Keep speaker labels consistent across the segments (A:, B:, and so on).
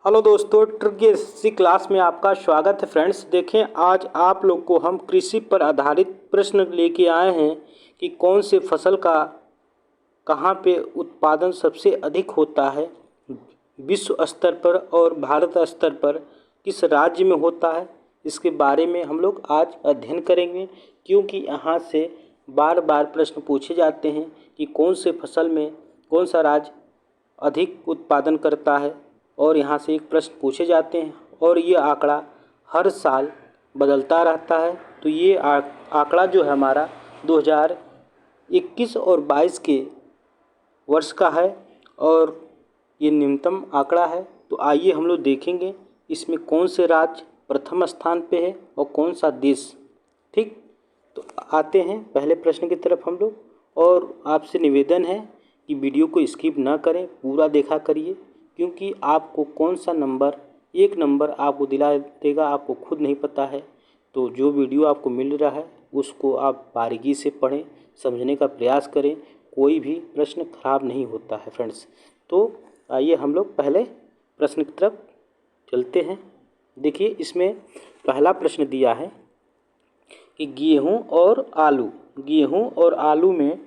A: Hello दोस्तों, ट्रिग्सी class में आपका स्वागत है। फ्रेंड्स, देखें आज आप लोग को हम कृषि पर आधारित प्रश्न लेके आए हैं कि कौन से फसल का कहाँ पे उत्पादन सबसे अधिक होता है विश्व स्तर पर और भारत स्तर पर किस राज्य में होता है। इसके बारे में हम लोग आज अध्ययन करेंगे, क्योंकि यहाँ से बार बार प्रश्न पूछे जाते हैं कि कौन से फसल में कौन सा राज्य अधिक उत्पादन करता है, और यहाँ से एक प्रश्न पूछे जाते हैं और ये आंकड़ा हर साल बदलता रहता है। तो ये आंकड़ा जो है हमारा 2021 और 22 के वर्ष का है और ये न्यूनतम आंकड़ा है। तो आइए हम लोग देखेंगे इसमें कौन से राज्य प्रथम स्थान पे है और कौन सा देश। ठीक, तो आते हैं पहले प्रश्न की तरफ हम लोग, और आपसे निवेदन है कि वीडियो को स्किप ना करें, पूरा देखा करिए, क्योंकि आपको कौन सा नंबर एक नंबर आपको दिला देगा आपको खुद नहीं पता है। तो जो वीडियो आपको मिल रहा है उसको आप बारीकी से पढ़ें, समझने का प्रयास करें, कोई भी प्रश्न खराब नहीं होता है फ्रेंड्स। तो आइए हम लोग पहले प्रश्न की तरफ चलते हैं। देखिए, इसमें पहला प्रश्न दिया है कि गेहूं और आलू में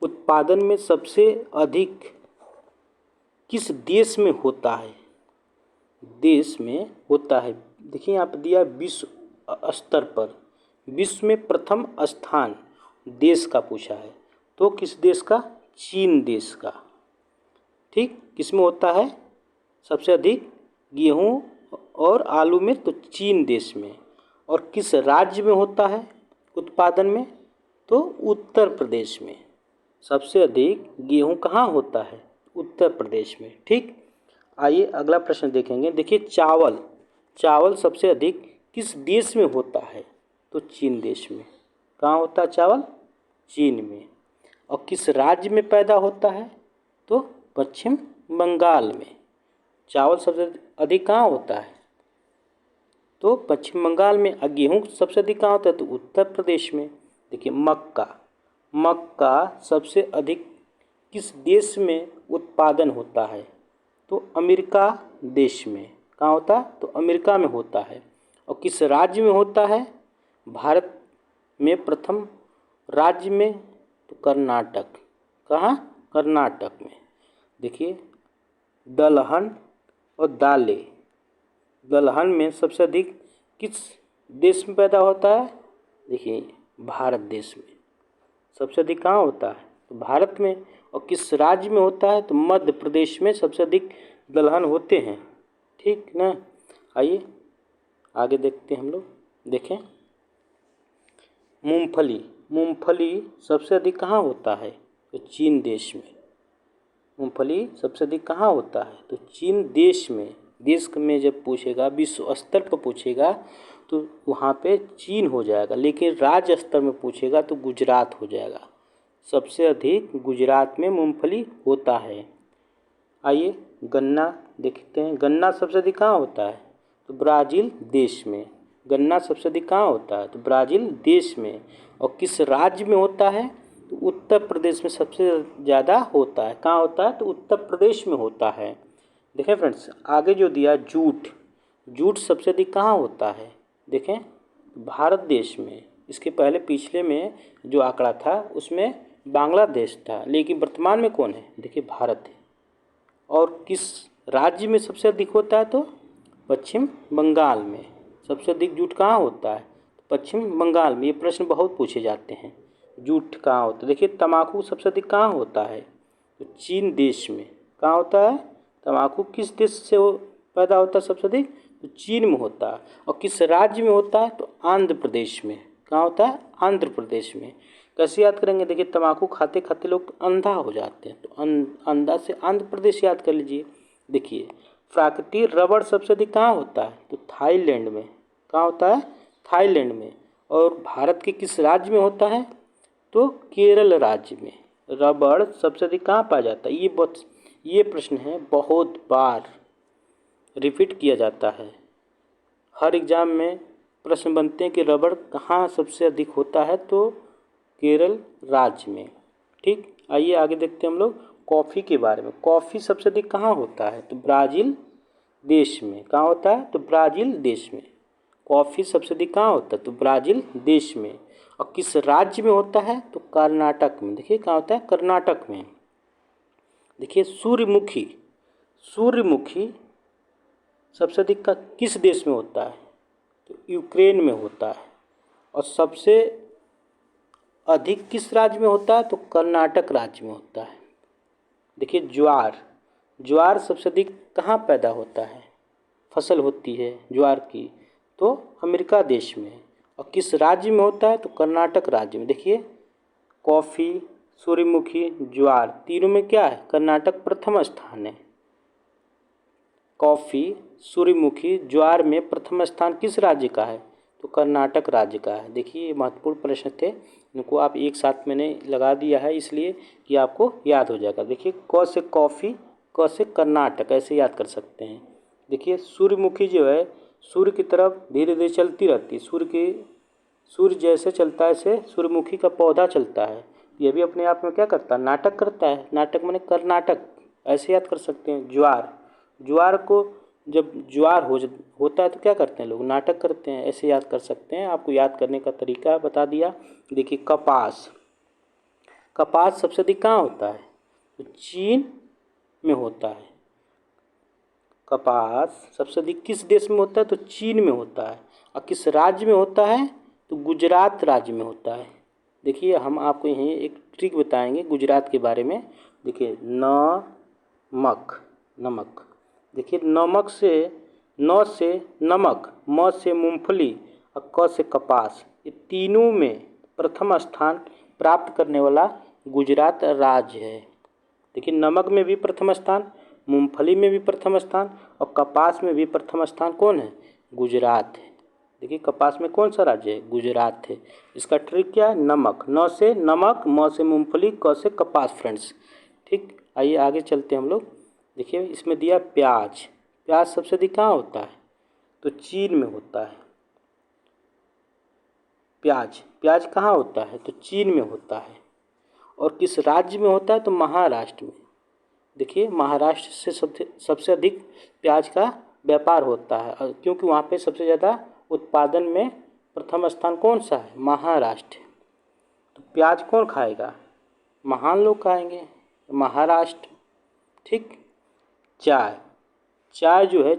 A: उत्पादन में सबसे अधिक किस देश में होता है। देश में होता है, देखिए यहाँ पर दिया विश्व स्तर पर, विश्व में प्रथम स्थान देश का पूछा है। तो किस देश का? चीन देश का। ठीक, किस में होता है सबसे अधिक? गेहूं और आलू में, तो चीन देश में। और किस राज्य में होता है उत्पादन में? तो उत्तर प्रदेश में। सबसे अधिक गेहूं कहाँ होता है? उत्तर प्रदेश में। ठीक, आइए अगला प्रश्न देखेंगे। देखिए, चावल सबसे अधिक किस देश में होता है? तो चीन देश में। कहाँ होता है चावल? चीन में। और किस राज्य में पैदा होता है? तो पश्चिम बंगाल में। चावल सबसे अधिक कहाँ होता है? तो पश्चिम बंगाल में। और गेहूँ सबसे अधिक कहाँ होता है? तो उत्तर प्रदेश में। देखिए, मक्का सबसे अधिक किस देश में उत्पादन होता है? तो अमेरिका देश में। कहाँ होता है? तो अमेरिका में होता है। और किस राज्य में होता है? भारत में प्रथम राज्य में, तो कर्नाटक। कहाँ? कर्नाटक में। देखिए, दलहन और दालें, दलहन में सबसे अधिक किस देश में पैदा होता है? देखिए, भारत देश में। सबसे अधिक कहाँ होता है? तो भारत में। और किस राज्य में होता है? तो मध्य प्रदेश में सबसे अधिक दलहन होते हैं। ठीक ना, आइए आगे देखते हैं हम लोग। देखें, मूंगफली सबसे अधिक कहाँ होता है? तो चीन देश में। मूंगफली सबसे अधिक कहाँ होता है? तो चीन देश में। देश में जब पूछेगा, विश्व स्तर पर पूछेगा तो वहाँ पे चीन हो जाएगा, लेकिन राज्य स्तर में पूछेगा तो गुजरात हो जाएगा। सबसे अधिक गुजरात में मूंगफली होता है। आइए गन्ना देखते हैं। गन्ना सबसे अधिक कहाँ होता है? तो ब्राज़ील देश में। गन्ना सबसे अधिक कहाँ होता है? तो ब्राज़ील देश में। और किस राज्य में होता है? तो उत्तर प्रदेश में सबसे ज़्यादा होता है। कहाँ होता है? तो उत्तर प्रदेश में होता है। देखें फ्रेंड्स, आगे जो दिया जूट सबसे अधिक कहाँ होता है? देखें, भारत देश में। इसके पहले पिछले में जो आंकड़ा था उसमें बांग्लादेश था, लेकिन वर्तमान में कौन है? देखिए, भारत है। और किस राज्य में सबसे अधिक होता है? तो पश्चिम बंगाल में। सबसे अधिक जूट कहाँ होता है? पश्चिम बंगाल में। ये प्रश्न बहुत पूछे जाते हैं, जूट कहाँ होता है। देखिए, तम्बाकू सबसे अधिक कहाँ होता है? तो चीन देश में। कहाँ होता है तम्बाकू? किस देश से पैदा होता है सबसे अधिक? तो चीन में होता है। और किस राज्य में होता है? तो आंध्र प्रदेश में। कहाँ होता है? आंध्र प्रदेश में। कैसे याद करेंगे? देखिए, तम्बाकू खाते खाते लोग अंधा हो जाते हैं, तो अंधा से आंध्र प्रदेश याद कर लीजिए। देखिए, प्राकृतिक रबड़ सबसे अधिक कहाँ होता है? तो थाईलैंड में। कहाँ होता है? थाईलैंड में। और भारत के किस राज्य में होता है? तो केरल राज्य में। रबड़ सबसे अधिक कहाँ पाया जाता है? ये प्रश्न है, बहुत बार रिपीट किया जाता है। हर एग्ज़ाम में प्रश्न बनते हैं कि रबड़ कहाँ सबसे अधिक होता है? तो केरल राज्य में। ठीक, आइए आगे देखते हैं हम लोग। कॉफ़ी के बारे में। कॉफ़ी सबसे अधिक कहाँ होता है? तो ब्राज़ील देश में। कहाँ होता है? तो ब्राज़ील देश में। कॉफ़ी सबसे अधिक कहाँ होता है? तो ब्राज़ील देश में। और किस राज्य में होता है? तो कर्नाटक में। देखिए कहाँ होता है? कर्नाटक में। देखिए सूर्यमुखी, सूर्यमुखी सबसे अधिक का किस देश में होता है? तो यूक्रेन में होता है। और सबसे अधिक किस राज्य में होता है? तो कर्नाटक राज्य में होता है। देखिए ज्वार, ज्वार सबसे अधिक कहाँ पैदा होता है? फसल होती है ज्वार की, तो अमेरिका देश में। और किस राज्य में होता है? तो कर्नाटक राज्य में। देखिए कॉफ़ी, सूर्यमुखी, ज्वार, तीनों में क्या है? कर्नाटक प्रथम स्थान है। कॉफ़ी, सूर्यमुखी, ज्वार में प्रथम स्थान किस राज्य का है? तो कर्नाटक राज्य का है। देखिए ये महत्वपूर्ण प्रश्न थे, इनको आप एक साथ मैंने लगा दिया है इसलिए कि आपको याद हो जाएगा। देखिए क से कॉफ़ी, क से कर्नाटक, ऐसे याद कर सकते हैं। देखिए सूर्यमुखी जो है सूर्य की तरफ धीरे धीरे चलती रहती है। सूर्य जैसे चलता है ऐसे सूर्यमुखी का पौधा चलता है। ये भी अपने आप में क्या करता है? नाटक करता है। नाटक माने कर्नाटक, ऐसे याद कर सकते हैं। ज्वार, ज्वार को जब ज्वार होता है तो क्या करते हैं लोग? नाटक करते हैं, ऐसे याद कर सकते हैं। आपको याद करने का तरीका बता दिया। देखिए कपास, कपास सबसे अधिक कहाँ होता है? तो चीन में होता है। कपास सबसे अधिक किस देश में होता है? तो चीन में होता है। और किस राज्य में होता है? तो गुजरात राज्य में होता है। देखिए हम आपको यहीं एक ट्रिक बताएंगे गुजरात के बारे में। देखिए नमक, नमक। देखिए नमक से, न से नमक, म से मूंगफली और क से कपास, ये तीनों में प्रथम स्थान प्राप्त करने वाला गुजरात राज्य है। देखिए नमक में भी प्रथम स्थान, मूंगफली में भी प्रथम स्थान और कपास में भी प्रथम स्थान कौन है? गुजरात है। देखिए कपास में कौन सा राज्य है? गुजरात है। इसका ट्रिक क्या है? नमक, न से नमक, म से मूंगफली, क से कपास फ्रेंड्स। ठीक, आइए आगे चलते हैं हम लोग। देखिए इसमें दिया प्याज, प्याज सबसे अधिक कहाँ होता है? तो चीन में होता है। प्याज, प्याज कहाँ होता है? तो चीन में होता है। और किस राज्य में होता है? तो महाराष्ट्र में। देखिए महाराष्ट्र से सबसे अधिक प्याज का व्यापार होता है, क्योंकि वहाँ पे सबसे ज़्यादा उत्पादन में प्रथम स्थान कौन सा है? महाराष्ट्र। तो प्याज कौन खाएगा? महान लोग खाएंगे, महाराष्ट्र। ठीक, चाय, चाय जो है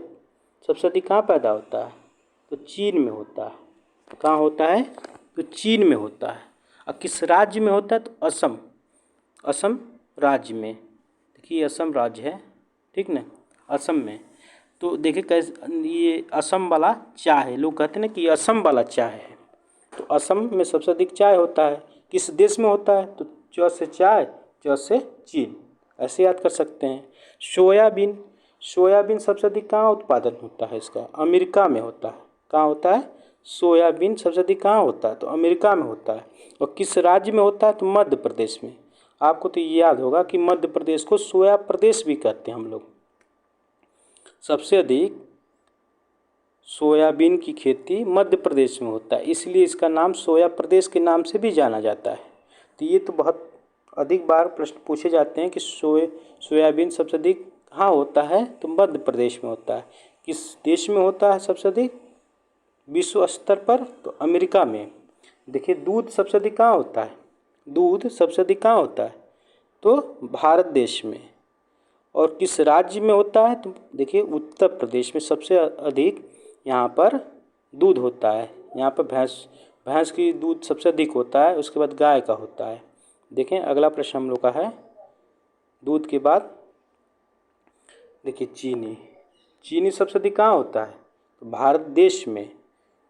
A: सबसे अधिक कहाँ पैदा होता है? तो चीन में होता है। कहाँ होता है? तो चीन में होता है। और किस राज्य में होता है? तो असम, असम राज्य में। देखिए असम राज्य है, ठीक ना, असम में। तो देखिए कैसे ये असम वाला चाय है, लोग कहते हैं ना कि असम वाला चाय है। तो असम में सबसे अधिक चाय होता है। किस देश में होता है? तो च से चाय, च से चीन, ऐसे याद कर सकते हैं। सोयाबीन, सोयाबीन सबसे अधिक कहाँ उत्पादन होता है इसका? अमेरिका में होता है। कहाँ होता है? सोयाबीन सबसे अधिक कहाँ होता है? तो अमेरिका में होता है। और किस राज्य में होता है? तो मध्य प्रदेश में। आपको तो ये याद होगा कि मध्य प्रदेश को सोया प्रदेश भी कहते हैं हम लोग। सबसे अधिक सोयाबीन की खेती मध्य प्रदेश में होता है, इसलिए इसका नाम सोया प्रदेश के नाम से भी जाना जाता है। तो ये तो बहुत अधिक बार प्रश्न पूछे जाते हैं कि सोयाबीन सबसे अधिक कहाँ होता है? तो मध्य प्रदेश में होता है। किस देश में होता है सबसे अधिक विश्व स्तर पर? तो अमेरिका में। देखिए दूध सबसे अधिक कहाँ होता है? दूध सबसे अधिक कहाँ होता है? तो भारत देश में। और किस राज्य में होता है? तो देखिए उत्तर प्रदेश में सबसे अधिक यहाँ पर दूध होता है। यहाँ पर भैंस की दूध सबसे अधिक होता है, उसके बाद गाय का होता है। देखें अगला प्रश्न हम लोग का है दूध के बाद। देखिए चीनी, चीनी सबसे अधिक कहाँ होता है? तो भारत देश में।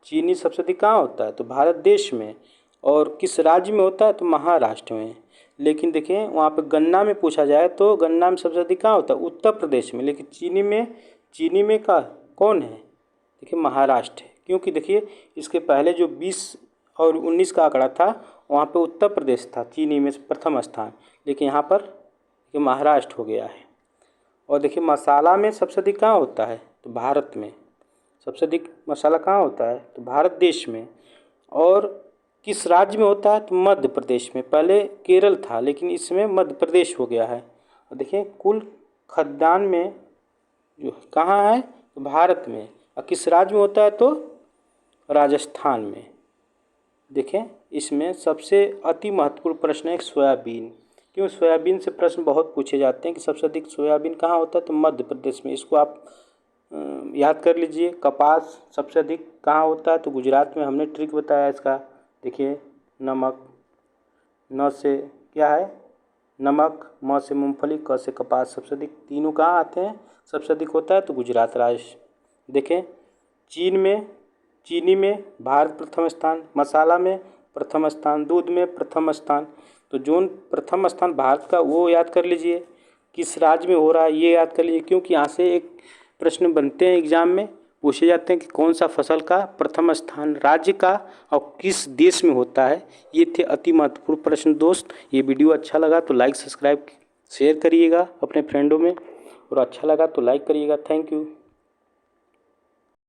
A: चीनी सबसे अधिक कहाँ होता है? तो भारत देश में। और किस राज्य में होता है? तो महाराष्ट्र में। लेकिन देखिए वहाँ पे गन्ना में पूछा जाए तो गन्ना में सबसे अधिक कहाँ होता है? उत्तर प्रदेश में। लेकिन चीनी में का कौन है? देखिए महाराष्ट्र है। क्योंकि देखिए इसके पहले जो 20 और 19 का आंकड़ा था वहाँ पे उत्तर प्रदेश था चीनी में प्रथम स्थान, लेकिन यहाँ पर ये महाराष्ट्र हो गया है। और देखिए मसाला में सबसे अधिक कहाँ होता है? तो भारत में। सबसे अधिक मसाला कहाँ होता है? तो भारत देश में। और किस राज्य में होता है? तो मध्य प्रदेश में। पहले केरल था लेकिन इसमें मध्य प्रदेश हो गया है। और देखिए कुल खाद्यान्न में जो कहाँ है तो भारत में, और किस राज्य में होता है तो राजस्थान में। देखें इसमें सबसे अति महत्वपूर्ण प्रश्न है सोयाबीन। क्यों सोयाबीन से प्रश्न बहुत पूछे जाते हैं कि सबसे अधिक सोयाबीन कहाँ होता है तो मध्य प्रदेश में। इसको आप याद कर लीजिए। कपास सबसे अधिक कहाँ होता है तो गुजरात में। हमने ट्रिक बताया इसका। देखिए नमक, न से क्या है नमक, म से मूंगफली, क से कपास। सबसे अधिक तीनों कहाँ आते हैं, सबसे अधिक होता है तो गुजरात राज्य। देखें चीनी में भारत प्रथम स्थान, मसाला में प्रथम स्थान, दूध में प्रथम स्थान। तो जो प्रथम स्थान भारत का वो याद कर लीजिए, किस राज्य में हो रहा है ये याद कर लीजिए, क्योंकि यहाँ से एक प्रश्न बनते हैं एग्जाम में, पूछे जाते हैं कि कौन सा फसल का प्रथम स्थान राज्य का और किस देश में होता है। ये थे अति महत्वपूर्ण प्रश्न। दोस्त ये वीडियो अच्छा लगा तो लाइक सब्सक्राइब शेयर करिएगा अपने फ्रेंडों में, और अच्छा लगा तो लाइक करिएगा। Thank you.